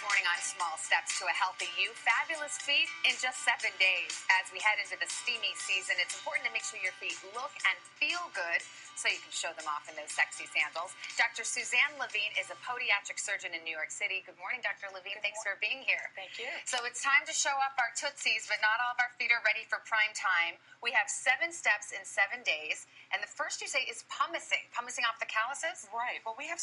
morning on Small Steps to a Healthy You. Fabulous feet in just 7 days. As we head into the steamy season, it's important to make sure your feet look and feel good so you can show them off in those sexy sandals. Dr. Suzanne Levine is a podiatric surgeon in New York City. Good morning, Dr. Levine. Thanks for being here. Thank you. So it's time to show off our tootsies, but not all of our feet are ready for prime time. We have 7 steps in 7 days, and the first you say is pumicing off the calluses? Right. Well, we have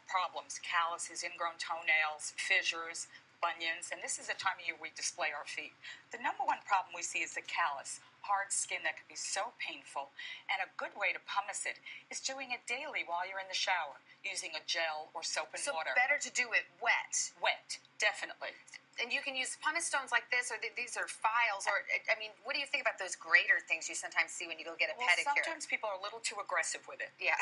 problems: calluses, ingrown toenails, fissures, bunions, and this is a time of year we display our feet. The number one problem we see is the callus, hard skin that can be so painful, and a good way to pumice it is doing it daily while you're in the shower, using a gel or soap and water. So better to do it wet? Wet, definitely. And you can use pumice stones like this, or these are files, or, I mean, what do you think about those grater things you sometimes see when you go get a pedicure? Sometimes people are a little too aggressive with it. Yeah.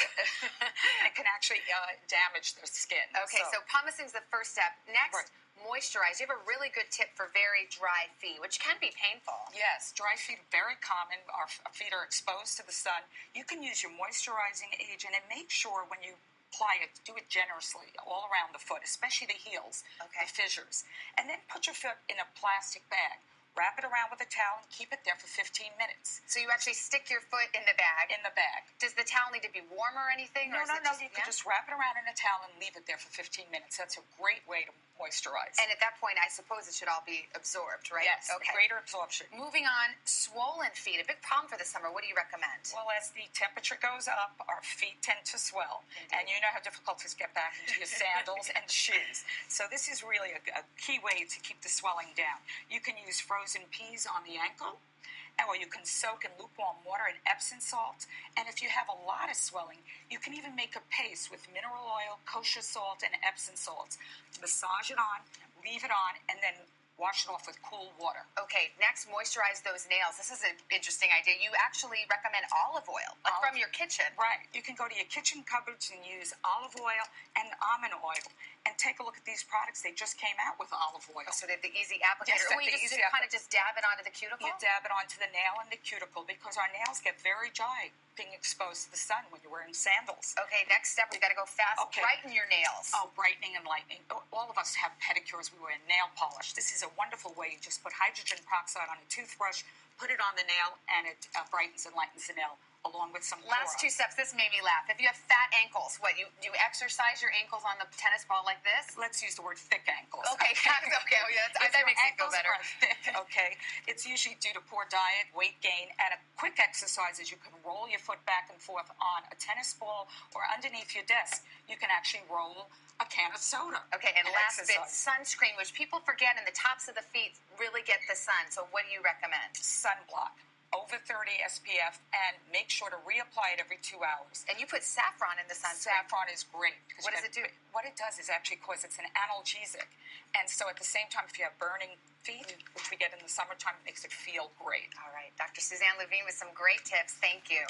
It can actually damage their skin. Okay, so pumicing is the first step. Next, right. Moisturize. You have a really good tip for very dry feet, which can be painful. Yes, dry feet are very common. Our feet are exposed to the sun. You can use your moisturizing agent and make sure when you apply it, do it generously all around the foot, especially the heels, the fissures. And then put your foot in a plastic bag. Wrap it around with a towel and keep it there for 15 minutes. So you actually stick your foot in the bag? In the bag. Does the towel need to be warm or anything? No. You can just wrap it around in a towel and leave it there for 15 minutes. That's a great way to moisturize. And at that point, I suppose it should all be absorbed, right? Yes, greater absorption. Moving on, swollen feet. A big problem for the summer. What do you recommend? Well, as the temperature goes up, our feet tend to swell. Indeed. And you know how difficult it is to get back into your sandals and shoes. So this is really a key way to keep the swelling down. You can use frozen peas on the ankle, or you can soak in lukewarm water and Epsom salt. And if you have a lot of swelling, you can even make a paste with mineral oil, kosher salt, and Epsom salts. Massage it on, leave it on, and then wash it off with cool water. Okay, next, moisturize those nails. This is an interesting idea. You actually recommend olive oil, from your kitchen. Right. You can go to your kitchen cupboards and use olive oil and almond oil. And take a look at these products. They just came out with olive oil. So they have the easy applicator. Yes, you kind of just dab it onto the cuticle? You dab it onto the nail and the cuticle because our nails get very dry being exposed to the sun when you're wearing sandals. Okay, next step, we got to go fast. Okay. Brighten your nails. Oh, brightening and lightening. All of us have pedicures. We wear nail polish. This is a wonderful way. You just put hydrogen peroxide on a toothbrush, put it on the nail, and it brightens and lightens the nail, along with some Last 2 steps. This made me laugh. If you have fat ankles, what, you exercise your ankles on the tennis ball like this? Let's use the word thick ankles. Okay. Okay. That makes me feel better. Are thick, okay. It's usually due to poor diet, weight gain, and a quick exercise is you can roll your foot back and forth on a tennis ball or underneath your desk. You can actually roll a can of soda. Okay, and last bit, sunscreen, which people forget, and the tops of the feet really get the sun. So what do you recommend? Sunblock. Over 30 SPF, and make sure to reapply it every 2 hours. And you put saffron in the sunscreen. Saffron is great. What does it do? What it does is actually cause it's an analgesic. And so at the same time, if you have burning feet, which we get in the summertime, it makes it feel great. All right. Dr. Suzanne Levine with some great tips. Thank you.